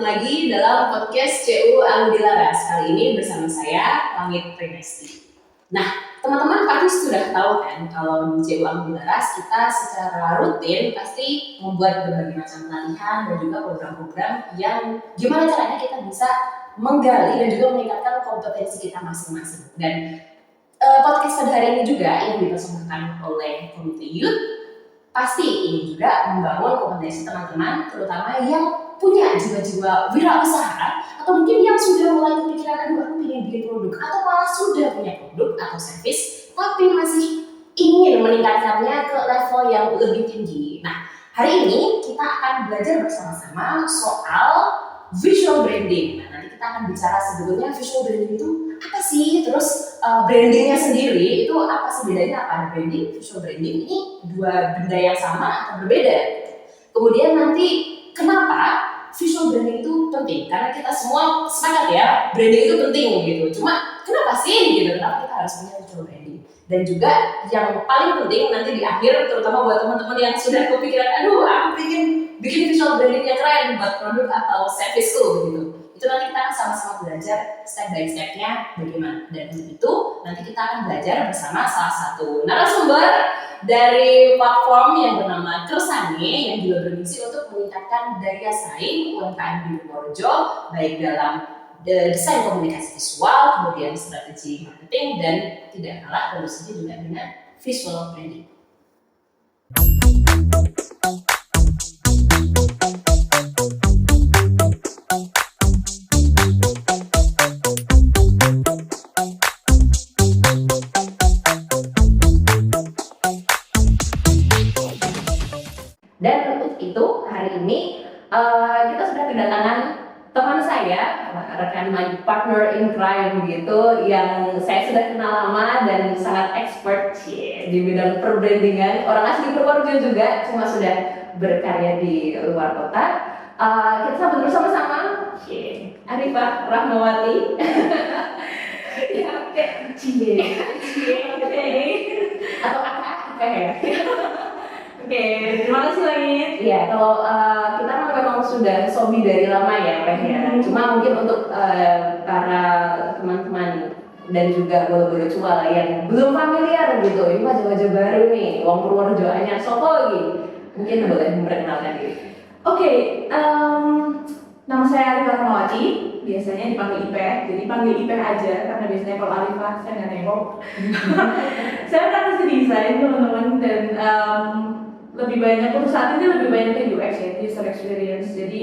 lagi dalam podcast CU Anggi Laras. Kali ini bersama saya, Langit Prinesti. Nah, teman-teman pasti sudah tahu kan kalau di CU Anggi Laras kita secara rutin pasti membuat berbagai macam pelatihan dan juga program-program yang gimana caranya kita bisa menggali dan juga meningkatkan kompetensi kita masing-masing. Dan podcast pada hari ini juga yang dipersembahkan oleh Komite Youth pasti ini juga membangun kompetensi teman-teman, terutama yang punya jiwa-jiwa wirausaha atau mungkin yang sudah mulai kepikiran, aduh aku pengen bikin produk, atau malah sudah punya produk atau service tapi masih ingin meningkatkannya ke level yang lebih tinggi. Nah, hari ini kita akan belajar bersama-sama soal visual branding. Nah, nanti kita akan bicara sebetulnya visual branding itu apa sih, terus brandingnya sendiri itu apa sih, bedanya apa? Branding, visual branding ini dua benda yang sama atau berbeda? Kemudian nanti kenapa visual branding itu penting? Karena kita semua sepakat ya, branding itu penting gitu. Cuma kenapa sih gitu? Kenapa kita harus punya visual branding? Dan juga yang paling penting nanti di akhir, terutama buat teman-teman yang sudah kepikiran, aduh aku ingin bikin visual branding yang keren buat produk atau serviceku gitu. Itu nanti kita akan sama-sama belajar step by step-nya bagaimana. Dan untuk itu nanti kita akan belajar bersama salah satu narasumber dari platform yang bernama Kersane yang juga bermisi untuk meningkatkan daya saing UMKM di Purworejo, baik dalam desain komunikasi visual, kemudian strategi marketing, dan tidak kalah tentu saja juga dengan visual branding. Dan untuk itu hari ini kita sudah kedatangan teman saya, rekan my partner in crime gitu, yang saya sudah kenal lama dan sangat expert di bidang perbrandingan. Orang asli Purworejo juga, cuma sudah berkarya di luar kota. Kita sambut bersama-sama Arifah Rahmawati. Ya, oke, atau apa ya? Oke, terima kasih Langit. Iya, kalau kita memang sudah sobi dari lama ya, ya. Cuma mungkin untuk para teman-teman dan juga bolo-bolo cua yang belum familiar gitu, ini wajah-wajah baru nih, wong Purworejo anyar sopo lagi. Mungkin boleh memperkenalkan diri. Oke, nama saya Arifah Rahmawati, biasanya dipanggil Ipeh, jadi panggil Ipeh aja karena biasanya kalau Arifah saya nggak nengok. Saya praktisi desain teman-teman, dan lebih banyak untuk saat ini lebih banyak ke UX ya, user experience. Jadi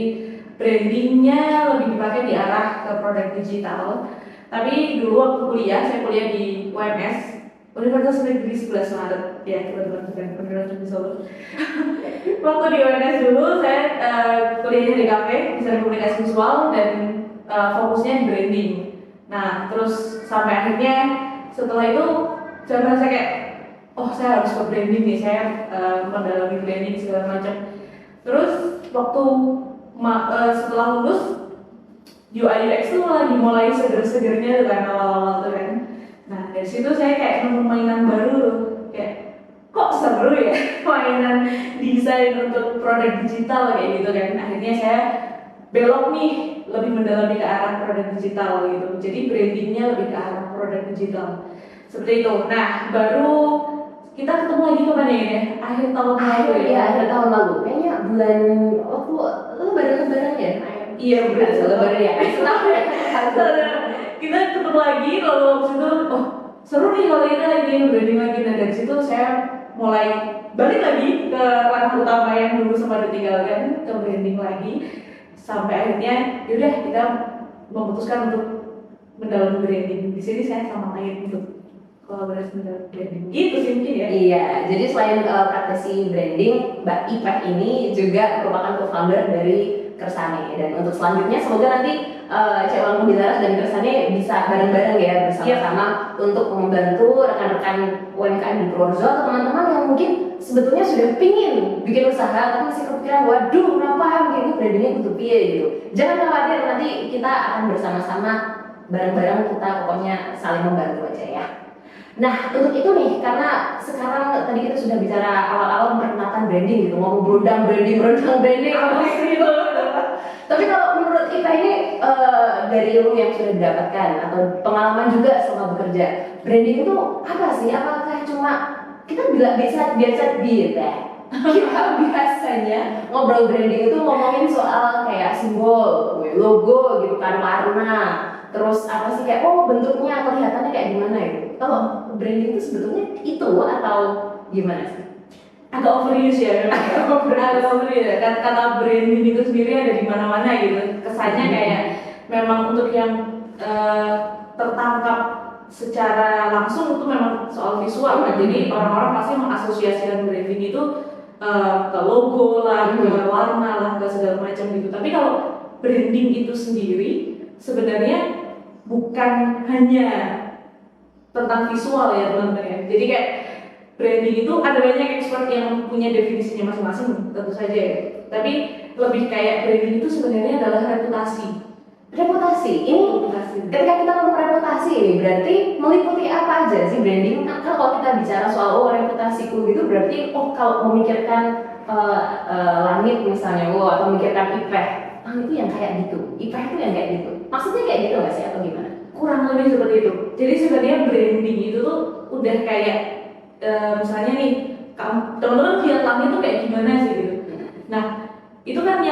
brandingnya lebih dipakai di arah ke produk digital. Tapi dulu waktu kuliah, saya kuliah di UMS, Universitas Negeri 11 Maret, ya teman-teman benar-benar di Solo. Waktu di UMS dulu saya kuliahnya di DKV, desain komunikasi visual, dan fokusnya di branding. Nah terus sampai akhirnya setelah itu saya merasa kayak, oh saya harus ke branding nih, saya mendalami branding segala macam. Terus waktu setelah lulus UI UX tuh lagi mulai seger-segernya kan awal-awal tuh kan. Nah dari situ saya kayak nemu mainan baru tuh, kayak kok seru ya mainan desain untuk produk digital kayak gitu kan. Akhirnya saya belok nih lebih mendalami ke arah produk digital gitu. Jadi brandingnya lebih ke arah produk digital seperti itu. Nah baru kita ketemu lagi kapan ya? Akhir tahun lalu ya? Iya, akhir tahun lalu. Kayaknya bulan waktu lebaran ya? Iya, bulan lebaran ya. Kita ketemu lagi, lalu waktu itu, oh seru nih kalau kita lagi branding lagi. Nah dari situ saya mulai balik lagi ke ranah utama yang dulu sempat ditinggalkan, ke branding lagi. Sampai akhirnya, yaudah kita memutuskan untuk mendalami branding. Di sini saya sama Langit untuk kolaborasi mendalam branding, gitu sih mungkin ya. Iya, jadi selain praktisi branding, Mbak Ipeh ini juga merupakan co-founder dari Kersane. Dan untuk selanjutnya semoga nanti CU Anggi Laras dan Kersane bisa bareng-bareng ya bersama-sama untuk membantu rekan-rekan UMKM di Purworejo atau teman-teman yang mungkin sebetulnya sudah pingin bikin usaha tapi masih kepikiran, waduh kenapa gitu brandingnya butuh piye gitu. Jangan khawatir, nanti kita akan bersama-sama bareng-bareng, kita pokoknya saling membantu aja ya. Nah untuk itu nih, karena sekarang tadi kita sudah bicara awal-awal memperkenalkan branding gitu, ngomong branding. Tapi kalau menurut dari ilmu yang sudah didapatkan atau pengalaman juga selama bekerja, branding itu apa sih? Apakah cuma kita biasa kita biasanya ngobrol branding itu ngomongin soal kayak simbol, logo gitu kan, warna, terus apa sih kayak bentuknya kelihatannya kayak gimana itu? Kalau branding itu sebetulnya itu atau gimana sih? Agak overuse ya memang. Agak overuse ya. Kata branding itu sendiri ada di mana-mana gitu. Kesannya kayak memang untuk yang tertangkap secara langsung itu memang soal visual kan. Jadi orang-orang pasti mengasosiasikan branding itu ke logo lah, ke warna lah, ke segala macam gitu. Tapi kalau branding itu sendiri sebenarnya bukan hanya tentang visual ya teman-teman ya. Jadi kayak branding itu ada banyak expert yang punya definisinya masing-masing tentu saja ya. Tapi lebih kayak branding itu sebenarnya adalah reputasi. Reputasi, ini ketika kita ngomong reputasi ini berarti meliputi apa aja sih branding? Kan kalau kita bicara soal reputasiku gitu berarti kalau memikirkan langit misalnya atau memikirkan IPEH, itu yang kayak gitu, IPEH itu yang kayak gitu. Maksudnya kayak gitu nggak sih atau gimana? Kurang lebih seperti itu. Jadi sebenarnya branding itu tuh udah kayak misalnya nih, teman-teman lihat langit tuh kayak gimana sih gitu. Nah, itu kan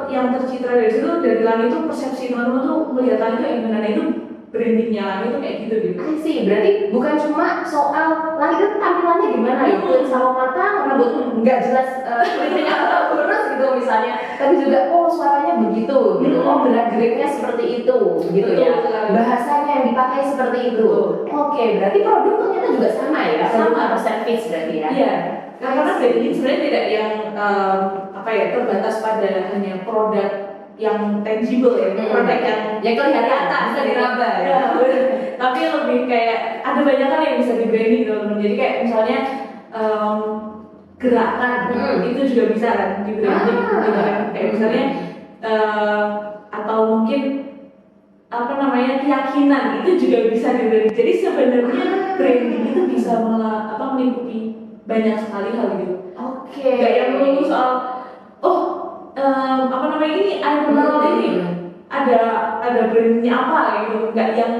yang tercitra dari situ, dari langit itu persepsi teman-teman tuh melihat langit itu kayak gimana. Nah, itu brandingnya langit itu kayak gitu. I see, berarti bukan cuma soal langit itu tampilannya gimana ya, kulit sama mata, rambut nggak jelas kulitnya atau lurus gitu misalnya, tapi juga suaranya begitu gitu, gerak-geriknya seperti itu gitu ya, bahasanya yang dipakai seperti itu. Oke, berarti produk ternyata juga sama ya, sama atau service berarti ya? Iya, karena branding sebenarnya tidak yang terbatas pada hanya produk yang tangible ya, produk yang kelihatan bisa diraba ya. Tapi lebih kayak ada banyak kan yang bisa di branding teman-teman. Jadi kayak misalnya gerakan itu juga bisa kan di branding gitu kan. Kayak misalnya atau mungkin keyakinan itu juga bisa di branding. Jadi sebenarnya branding itu bisa melingkupi banyak sekali hal gitu. Oke. Gak yang melulu soal ini air mineral ini ada brandnya apa gitu, nggak yang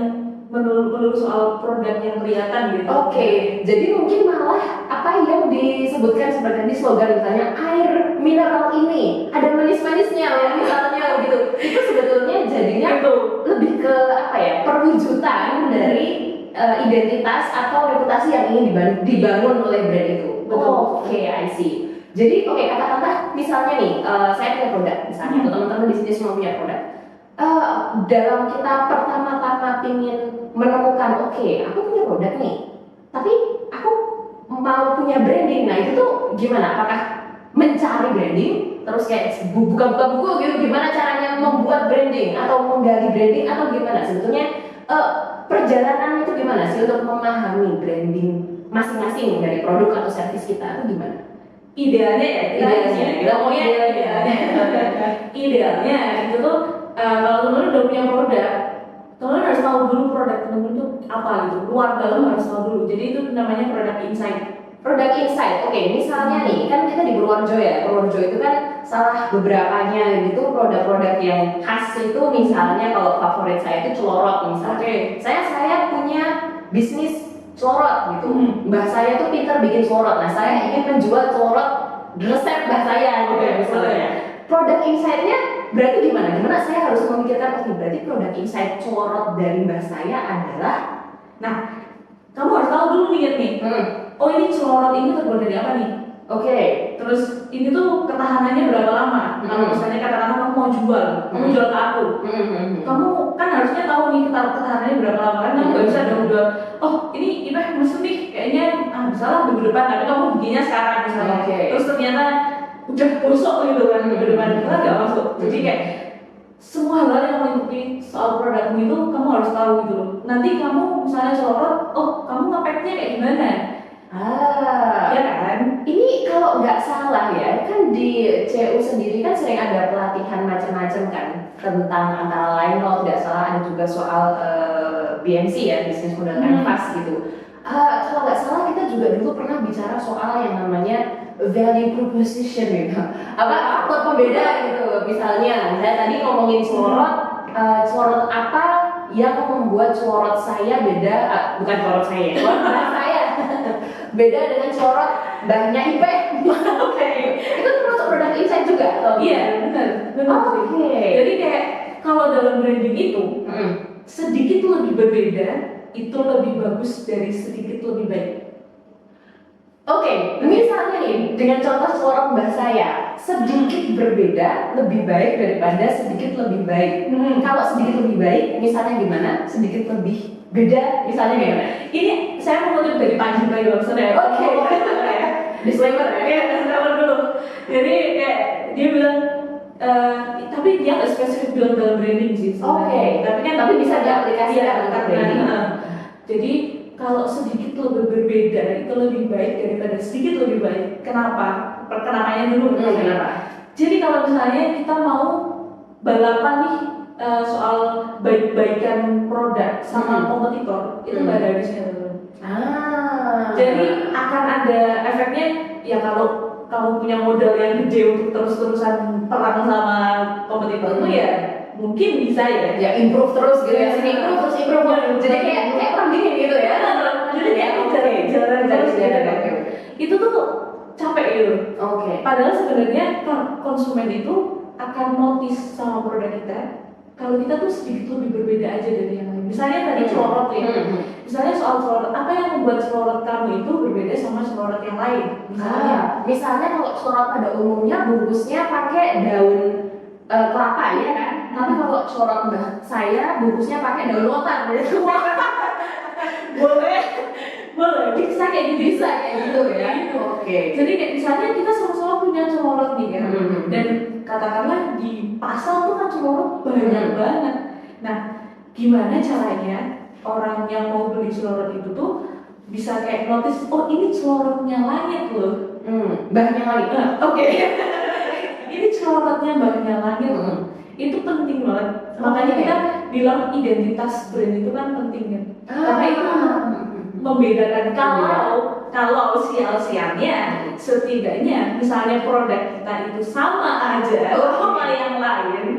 melulu soal produk yang kelihatan gitu. Oke, jadi mungkin malah apa yang disebutkan seperti di slogan misalnya air mineral ini ada manis-manisnya misalnya gitu, itu sebetulnya jadinya lebih ke perwujudan dari identitas atau reputasi yang ingin dibangun oleh brand itu. Oke, I see. Jadi katakanlah misalnya nih saya punya produk misalnya atau teman-teman di sini semua punya produk. Dalam kita pertama-tama ingin menemukan aku punya produk nih, tapi aku mau punya branding. Nah itu tuh gimana? Apakah mencari branding terus kayak buka-buka buku gitu, gimana caranya membuat branding atau menggali branding atau gimana? Sebetulnya perjalanan itu gimana sih untuk memahami branding masing-masing dari produk atau servis kita itu gimana? Idealnya itu tuh kalau teman-teman udah punya produk, teman-teman harus tahu dulu produk teman-teman itu apa gitu, luar dalam harus tahu dulu. Jadi itu namanya product insight. Product insight, misalnya nih kan kita di Purworejo ya, Purworejo itu kan salah beberapanya gitu produk-produk yang khas itu misalnya kalau favorit saya itu celorot misalnya. Saya punya bisnis celorot gitu. Mbah saya tuh pintar bikin celorot. Nah, saya ingin menjual celorot resep mbah saya gitu misalnya. Produk insight-nya berarti gimana? Gimana saya harus memikirkan berarti produk insight celorot dari mbah saya adalah kamu harus tahu dulu nih ini celorot ini terbuat dari apa nih? Terus ini tuh ketahanannya berapa lama? Kalau misalnya katakanlah kamu mau jual, kamu jual ke aku, kamu kan harusnya tahu nih ketahanannya berapa lama kan? Kamu nggak bisa dong jual, ini mesen nih kayaknya bisa lah minggu depan, tapi kamu bikinnya sekarang misalnya. Terus ternyata udah gosok gitu kan minggu depan, kita nggak masuk. Jadi kayak semua hal yang mengikuti soal produkmu itu kamu harus tahu gitu loh. Nanti kamu misalnya celorot, kamu nge-packnya kayak gimana? Ya kan? Ini kalau nggak salah ya, kan di CU sendiri kan sering ada pelatihan macam-macam kan tentang antara lain kalau tidak salah ada juga soal BMC ya, Business Model Canvas gitu. Kalau nggak salah kita juga dulu pernah bicara soal yang namanya value proposition gitu. Faktor pembeda gitu. Misalnya tadi ngomongin celorot, Celorot apa yang membuat celorot saya beda, bukan celorot saya, celorot mbah saya beda dengan celorot mbahnya Ipe. Oke. Itu termasuk produk insight juga atau? Iya, benar. Oke. Jadi kayak kalau dalam branding itu sedikit lebih berbeda itu lebih bagus dari sedikit lebih baik. Oke, misalnya nih dengan contoh celorot mbah saya, sedikit berbeda lebih baik daripada sedikit lebih baik. Kalau sedikit lebih baik, misalnya gimana? Sedikit lebih beda, misalnya gimana? Ini saya mengutip dari Panji Pragiwaksono ya. Oke. Disclaimer ya. Iya, disclaimer dulu. Jadi kayak dia bilang, tapi dia nggak spesifik bilang dalam branding sih sebenarnya. Oke. Tapi bisa diaplikasikan untuk branding. Jadi kalau sedikit lebih berbeda itu lebih baik daripada sedikit lebih baik. Kenapa? Kenapanya dulu. Kenapa? Jadi kalau misalnya kita mau balapan nih soal baik-baikan produk sama kompetitor, itu nggak ada habisnya teman. Jadi akan ada efeknya ya kalau kamu punya modal yang gede untuk terus-terusan perang sama kompetitor itu ya mungkin bisa ya improve terus gitu ya, improve. Jadi kayak perang dingin gitu ya. Jadi kayak jalan itu tuh capek gitu. Oke. Padahal sebenarnya konsumen itu akan notice sama produk kita kalau kita tuh sedikit lebih berbeda aja dari yang lain. Misalnya tadi celorot ya. Misalnya soal celorot, apa yang membuat celorot kamu itu berbeda sama celorot yang lain? Misalnya kalau celorot pada umumnya bungkusnya pakai daun kelapa ya kan. Tapi kalau celorot mbah saya bungkusnya pakai daun lontar gitu. boleh bisa kayak gitu ya. Oke. Jadi kayak misalnya kita sama-sama punya celorot nih kan, dan katakanlah di pasar tuh kan celorot banyak banget. Nah, gimana caranya orang yang mau beli celorot itu tuh bisa kayak notice, oh ini celorotnya Langit loh. Mbahnya Langit. Oke. Ini celorotnya Mbahnya Langit. Itu penting banget. Makanya kita bilang identitas brand itu kan penting kan. Karena itu membedakan. Kalau sial-sialnya setidaknya misalnya produk kita itu sama aja sama yang lain,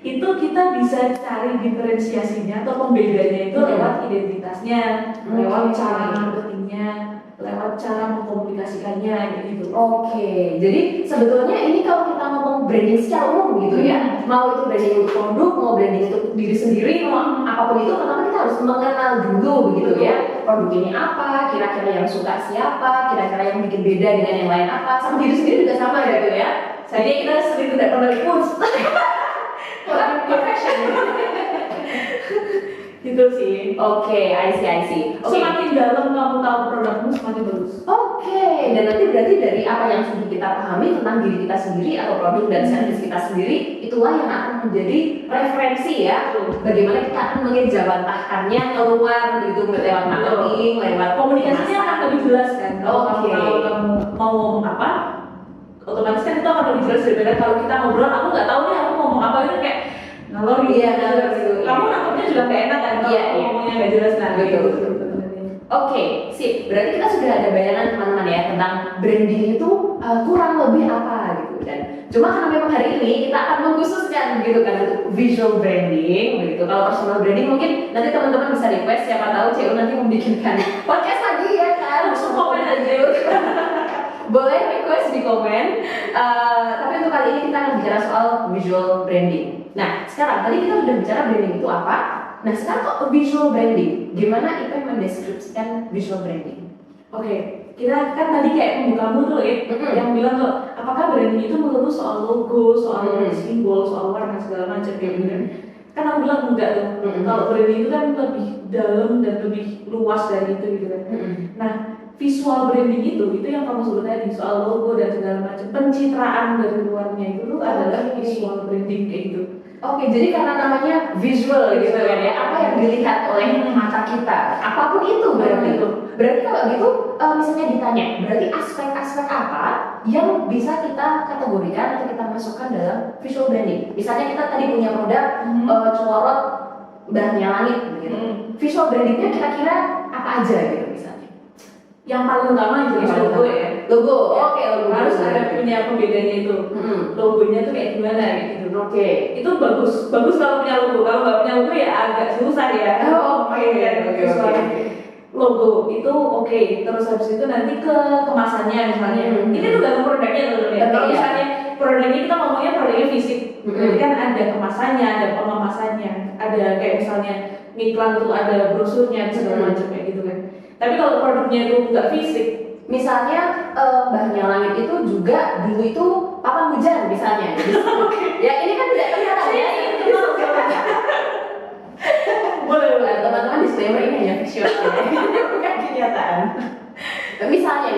itu kita bisa cari diferensiasinya atau pembedanya itu lewat identitasnya, lewat cara marketingnya, lewat cara mengkomunikasikannya gitu. Oke, jadi sebetulnya ini kalau kita ngomong branding secara umum gitu ya, mau itu branding untuk produk, mau branding untuk diri sendiri, mau apapun itu, pertama kita harus mengenal dulu begitu ya. Produk ini apa, kira-kira yang suka siapa, kira-kira yang bikin beda dengan yang lain apa, sama diri sendiri juga sama gitu ya. Jadi kita sering tidak pernah ikut. Perfection. Gitu sih. Oke, I see. Semakin dalam kamu tahu produkmu semakin bagus. Oke, dan nanti berarti dari apa yang sudah kita pahami tentang diri kita sendiri atau produk dan service kita sendiri, itulah yang akan menjadi referensi ya. Bagaimana kita akan mengejawantahkannya keluar gitu lewat marketing, lewat komunikasinya akan lebih jelas kan. Kalau kamu mau ngomong apa, otomatis kan itu akan lebih jelas daripada kalau kita ngobrol, aku nggak tahu nih aku ngomong apa itu kayak ngalor gitu. Kamu nangkepnya juga nggak enak kan kalau ngomongnya nggak jelas betul. Oke, sip. Berarti kita sudah ada bayangan teman-teman ya tentang branding itu kurang lebih apa gitu dan cuma karena memang hari ini kita akan mengkhususkan gitu kan untuk visual branding begitu. Kalau personal branding mungkin nanti teman-teman bisa request, siapa tahu CU nanti membikinkan podcast lagi ya kan. Langsung komen aja. Boleh request di komen. Tapi untuk kali ini kita akan bicara soal visual branding. Nah, sekarang tadi kita sudah bicara branding itu apa. Nah, sekarang kok visual branding? Gimana Ipe mendeskripsikan visual branding? Oke, kita kan tadi kayak pembukamu tuh yang bilang tuh, apakah branding itu melulu soal logo, soal simbol, soal warna segala macam kayak gitu kan? Kan aku bilang enggak tuh. Kalau branding itu kan lebih dalam dan lebih luas dari itu gitu kan. Nah, visual branding itu yang kamu sebut tadi soal logo dan segala macam pencitraan dari luarnya itu adalah visual branding kayak gitu. Oke, jadi karena namanya visual gitu kan ya, apa yang dilihat oleh mata kita, apapun itu berarti itu. Berarti kalau gitu, misalnya ditanya, berarti aspek-aspek apa yang bisa kita kategorikan atau kita masukkan dalam visual branding? Misalnya kita tadi punya produk celorot Mbahnya Langit, gitu. Visual brandingnya kira-kira apa aja gitu misalnya? Yang paling utama jelas logo ya. Logo, oke logo. Harus ada punya pembedanya itu. Logonya tuh kayak gimana gitu. Oke. Itu bagus kalau punya logo. Kalau nggak punya logo ya agak susah ya. Oke. Logo itu oke. Terus habis itu nanti ke kemasannya misalnya. Ini tuh dalam produknya tuh ya. Kalau misalnya produknya kita ngomongnya produknya fisik, berarti kan ada kemasannya, ada pengemasannya, ada kayak misalnya iklan tuh ada brosurnya segala macam kayak gitu kan. Tapi kalau produknya itu nggak fisik, misalnya Mbahnya Langit itu juga dulu itu papa hujan misalnya. Ya ini kan tidak kelihatan ya. boleh. Teman-teman disclaimer ini hanya visual ya, bukan kenyataan. Misalnya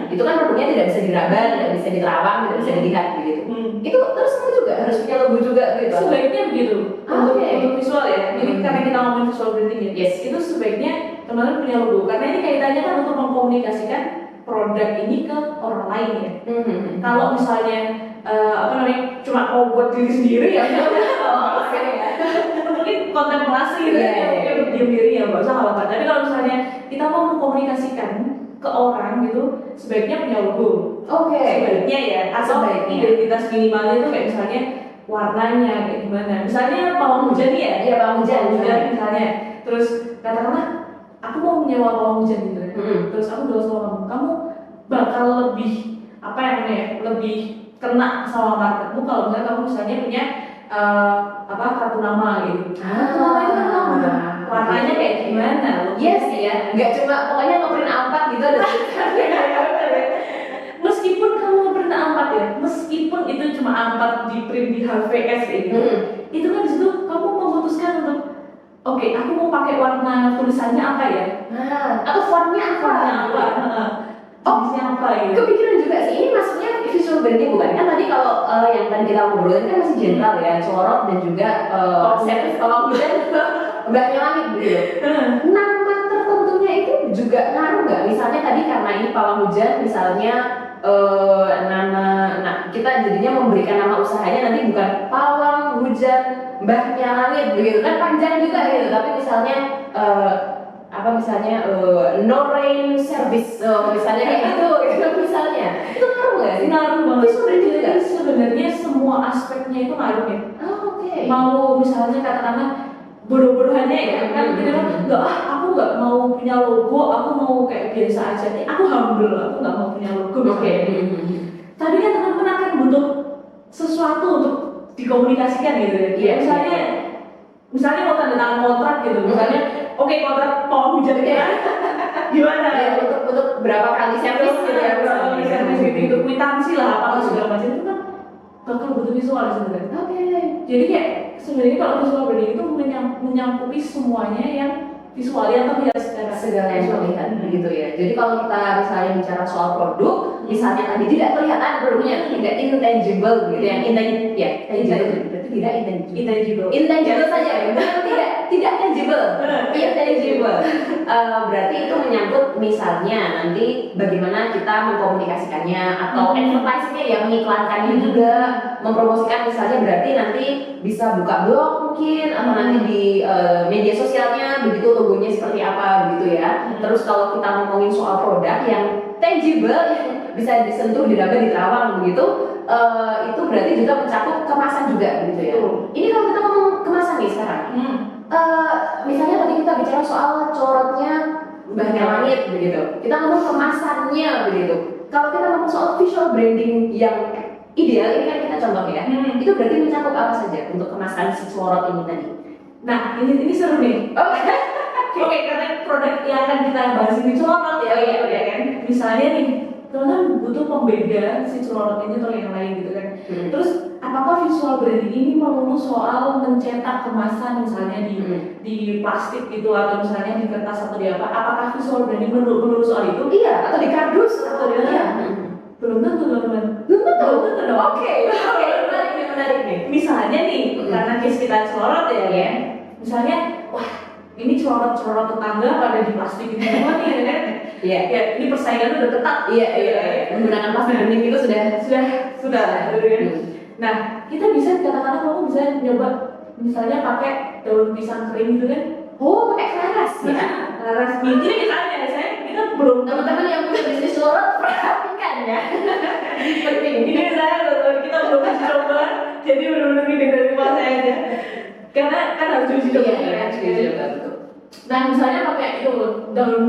itu kan produknya tidak bisa diraba, tidak bisa diterawang, tidak bisa dilihat begitu. Itu terus kamu juga harus punya logo juga gitu. Sebaiknya begitu. Untuk visual ya. Ini karena kita ngomongin visual branding ya. Yes. Itu sebaiknya teman-teman punya logo karena ini kaitannya kan untuk mengkomunikasikan produk ini ke orang lain ya. Kalau misalnya cuma mau buat diri sendiri ya. Mungkin kontemplasi gitu ya, diam diri ya nggak usah apa-apa. Tapi kalau misalnya kita mau mengkomunikasikan ke orang gitu, sebaiknya punya logo. Sebaiknya ya, atau identitas minimalnya itu kayak misalnya warnanya kayak gimana. Misalnya pawang hujan nih ya, pawang hujan misalnya. Terus katakanlah aku mau menyewa pawang hujan gitu kan. Terus aku bilang sama kamu bakal lebih lebih kena sama marketmu kalau misalnya kamu misalnya punya kartu nama gitu. Kartu nama itu kan warnanya kayak gimana? Yes ya, nggak cuma pokoknya ngeprint A4 gitu ada. Meskipun kamu ngeprint A4 ya, meskipun itu cuma A4 di print di HVS kayak gitu, itu kan disitu kamu memutuskan untuk oke, aku mau pakai warna tulisannya apa ya? Atau fontnya apa? Jenisnya apa gitu? Kepikiran juga sih, ini maksudnya visual branding bukan? Kan tadi kalau yang tadi kita ngobrolin kan masih general ya, Corot dan juga service pawang hujan Mbahnya Langit gitu. Nama tertentunya itu juga ngaruh nggak? Misalnya tadi karena ini pawang hujan, misalnya kita jadinya memberikan nama usahanya nanti bukan pawang hujan Mbahnya Langit begitu kan panjang juga gitu. Tapi misalnya no rain service, misalnya kayak gitu misalnya itu ngaruh nggak sih? Ngaruh banget. Jadi sebenarnya semua aspeknya itu ngaruh ya. Oke. Mau misalnya katakanlah bodoh-bodohannya ya kan kita aku nggak mau punya logo, aku mau kayak biasa aja nih, aku humble, aku nggak mau punya logo. Tapi kan teman-teman akan butuh sesuatu untuk dikomunikasikan gitu ya. Misalnya mau tanda tangan kontrak gitu, misalnya kontrak pawang hujan gimana ya, untuk berapa kali servis gitu ya, untuk kwitansi lah apa segala macam itu kan bakal butuh visual sebenarnya. Jadi kayak sebenarnya kalau visual branding itu menyangkuti semuanya yang visual yang terlihat segala yang terlihat begitu ya. Jadi kalau kita misalnya bicara soal produk, misalnya tadi tidak kelihatan produknya, tidak intangible gitu yang intangible saja ya, bukan tidak tangible, intangible. Berarti itu menyangkut misalnya nanti bagaimana kita mengkomunikasikannya atau advertisingnya yang mengiklankannya juga, mempromosikan misalnya berarti nanti bisa buka blog mungkin atau nanti di media sosialnya begitu logonya seperti apa begitu ya. Terus kalau kita ngomongin soal produk yang tangible yang bisa disentuh, diraba, diterawang begitu, itu berarti juga mencakup kemasan juga begitu ya. Ini kalau kita ngomong kemasan nih sekarang, misalnya tadi kita bicara soal corotnya Mbahnya Langit begitu, kita ngomong kemasannya begitu. Kalau kita ngomong soal visual branding yang ideal, ini kan kita contoh ya, itu berarti mencakup apa saja untuk kemasan si corot ini tadi? Nah ini seru nih. Karena produk yang akan kita bahas ini corot ya kan. Misalnya nih, teman-teman butuh pembeda si corot ini atau yang lain gitu kan. Terus apakah visual branding ini melulu soal mencetak kemasan misalnya di plastik gitu atau misalnya di kertas atau di apa? Apakah visual branding melulu soal itu? Iya, atau di kardus atau di belum tentu teman-teman. Oke, menarik nih. Misalnya nih, karena case kita corot ya. Misalnya, ini corot tetangga pada di plastik gitu semua nih kan? Ya, ini persaingan udah ketat. Iya. Menggunakan plastik bening itu sudah. Nah, kita bisa katakanlah kamu bisa nyoba misalnya pakai daun pisang kering gitu kan? Pakai kelaras ya. Kelaras ini misalnya kita belum teman-teman yang punya bisnis corot perhatikan ya. Penting. Ini saya teman kita belum pernah coba, jadi benar-benar ini dari rumah saya aja. Karena kan harus diuji coba. Iya, harus diuji coba, betul. Nah misalnya pakai itu daun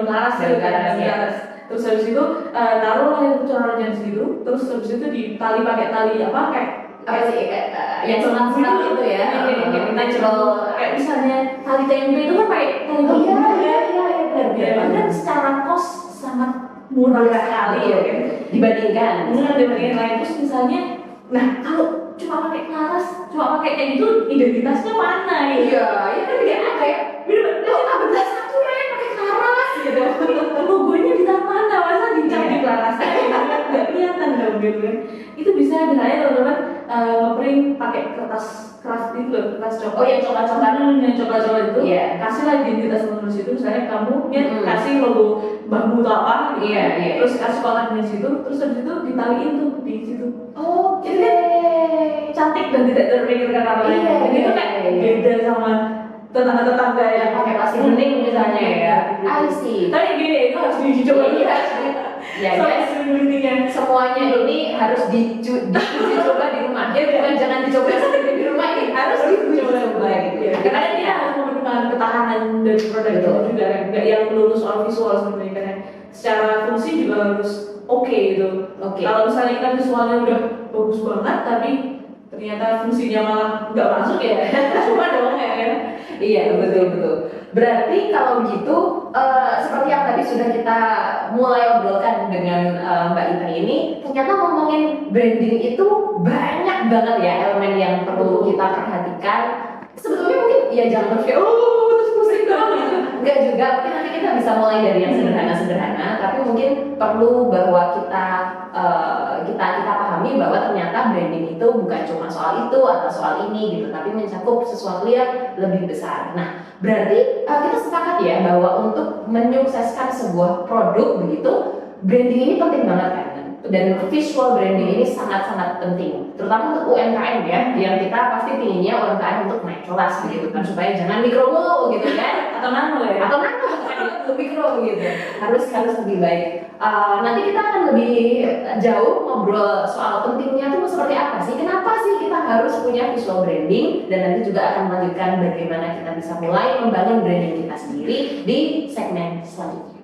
laras, Daun laras, ya. terus habis itu taruhlah itu corongnya di situ, terus habis itu ditali pakai tali apa kayak Sih yang serat-serat itu ya, natural. Kayak misalnya tali tempe itu kan pakai tali Oh iya, bambu. benar. Kan secara kos sangat murah sekali ya kan. Dibandingkan. Dibandingin lain, terus misalnya, nah kalau cuma pakai laras, cuma pakai kayak gitu, identitasnya mana ya? Iya, itu kan dia ada ya. Bener-bener Apa belas satu pakai laras gitu. logonya di mana, masa dicap di larasnya nggak kelihatan dong gitu kan. Itu bisa misalnya teman-teman ngeprint pakai kertas itu loh, kertas coklat. Oh yang coklat-coklat. Yang coklat-coklat itu. Iya. Kasihlah identitas teman-teman situ, misalnya kamu kasih logo bambu atau apa gitu. Iya. Terus kasih kotaknya di situ, terus habis itu ditaliin tuh di situ. Oke. Cantik dan tidak terpikirkan apa lain. Iya, Jadi itu kayak beda sama tetangga-tetangga yang Pakai plastik bening misalnya ya. I see. Tapi gini, itu harus diuji coba dulu. Ya, Sampai ya. sulit-sulitnya. Semuanya ini harus diuji coba di rumah. Ya bukan jangan dicoba sendiri di rumah, ini harus diuji coba gitu. Karena dia harus mempertimbangkan ketahanan dari produk itu juga kan, nggak yang melulu soal visual sebenarnya kan. Secara fungsi juga harus oke gitu. Oke. Kalau misalnya kita visualnya udah bagus banget, tapi ternyata fungsinya malah nggak masuk ya, coba dong ya kan. Iya, betul. Berarti kalau gitu seperti yang tadi sudah kita mulai obrolkan dengan Mbak Ita ini, ternyata ngomongin branding itu banyak banget ya elemen yang perlu kita perhatikan. Sebetulnya mungkin ya jangan terus kayak terus pusing dong gitu. Enggak juga, mungkin nanti kita bisa mulai dari yang sederhana-sederhana, tapi mungkin perlu bahwa kita pahami bahwa ternyata branding itu bukan cuma soal itu atau soal ini gitu, tapi mencakup sesuatu yang lebih besar. Nah, berarti kita sepakat ya bahwa untuk menyukseskan sebuah produk begitu, branding ini penting banget kan? Dan visual branding ini sangat-sangat penting, terutama untuk UMKM ya, yang kita pasti pinginnya UMKM untuk naik kelas begitu kan, supaya jangan mikro mulu gitu kan, Atau nano ya? atau nano mikro gitu, harus lebih baik. Nanti kita akan lebih jauh ngobrol soal pentingnya itu seperti apa sih, kenapa sih kita harus punya visual branding, dan nanti juga akan melanjutkan bagaimana kita bisa mulai membangun branding kita sendiri di segmen selanjutnya.